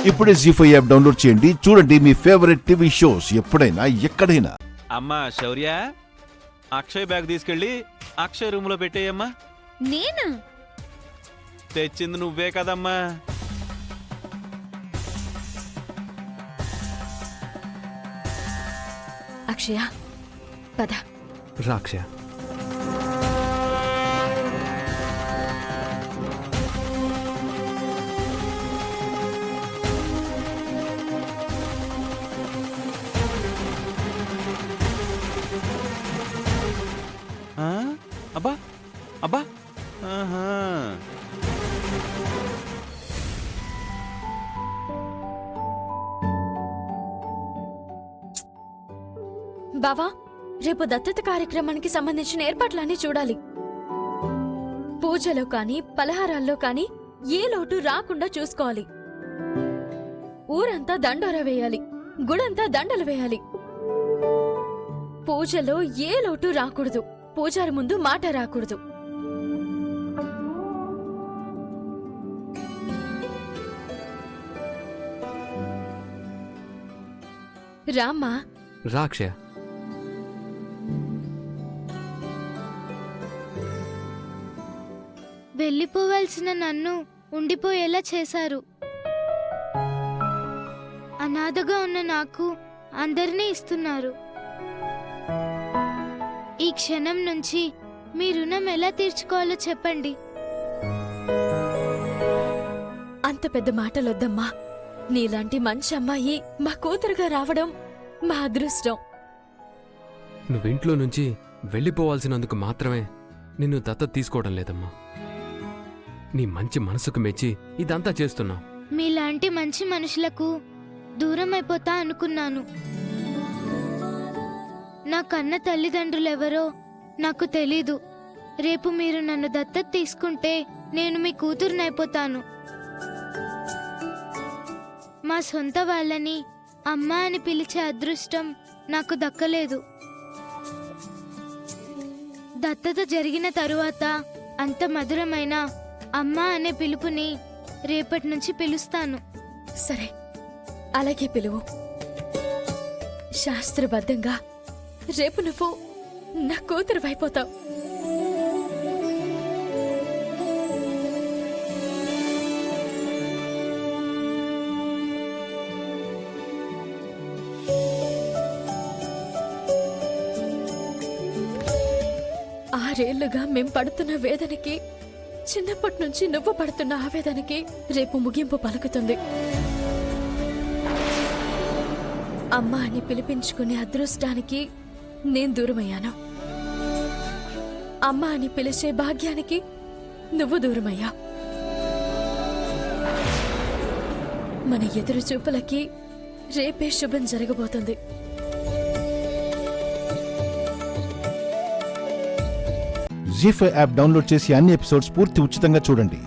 ఇప్పుడే జీ5 app download చేయండి. చూడండి మీ ఫేవరెట్ టీవీ షోస్ ఎప్పుడైనా ఎక్కడైనా. అమ్మా శౌర్య, అక్షయ్ బ్యాగ్ తీసుకెళ్ళి అక్షయ్ రూమ్ లో పెట్టేయమ్మా. నేనా? తెచ్చింది నువ్వే కదమ్మా. అక్షయ పద. రా అక్షయ. అబ్బా అబ్బా, ఆహా. బావా, రేపు దత్తత కార్యక్రమానికి సంబంధించిన ఏర్పాట్లన్నీ చూడాలి. పూజలో కాని పలహారాల్లో కాని ఏ లోటు రాకుండా చూసుకోవాలి. ఊరంతా దండోర వేయాలి, గుడంతా దండలు వేయాలి. పూజలో ఏ లోటు రాకూడదు. పూజారి ముందు మాట రాకూడదు. రామ్మా. రా అక్షయ. వెళ్ళిపోవాల్సిన నన్ను ఉండిపోయేలా చేశారు. అనాథగా ఉన్న నాకు అందరినీ ఇస్తున్నారు. ఈ క్షణం నుంచి మీ రుణం ఎలా తీర్చుకోవాలో చెప్పండి. అంత పెద్ద మాటలొద్దమ్మా. నీలాంటి మంచి అమ్మాయి మా కూతురుగా రావడం మా అదృష్టం. నువ్వింట్లో నుంచి వెళ్ళిపోవాల్సినందుకు మాత్రమే నిన్ను దత్తత తీసుకోవడం లేదమ్మా. నీ మంచి మనసుకు మెచ్చి ఇదంతా చేస్తున్నా. మీలాంటి మంచి మనుషులకు దూరం అయిపోతా అనుకున్నాను. నా కన్న తల్లిదండ్రులెవరో నాకు తెలీదు. రేపు మీరు నన్ను దత్తత తీసుకుంటే నేను మీ కూతురునైపోతాను. మా సొంత వాళ్ళని అమ్మా అని పిలిచే అదృష్టం నాకు దక్కలేదు. దత్తత జరిగిన తరువాత అంత మధురమైన అమ్మా అనే పిలుపుని రేపటి నుంచి పిలుస్తాను. సరే, అలాగే పిలువు. శాస్త్రబద్ధంగా రేపు నువ్వు నా కూతురు అయిపోతావు. ఆరేళ్లుగా మేం పడుతున్న వేదనకి, చిన్నప్పటి నుంచి నువ్వు పడుతున్న ఆవేదనకి రేపు ముగింపు పలుకుతుంది. అమ్మా అని పిలిపించుకునే అదృష్టానికి నేను దూరమయ్యాను. అమ్మా అని పిలిచే భాగ్యానికి నువ్వు దూరమయ్యా. మన ఎదురు చూపులకి రేపే శుభం జరగబోతుంది. జీ5 యాప్ డౌన్లోడ్ చేసి అన్ని ఎపిసోడ్స్ పూర్తి ఉచితంగా చూడండి.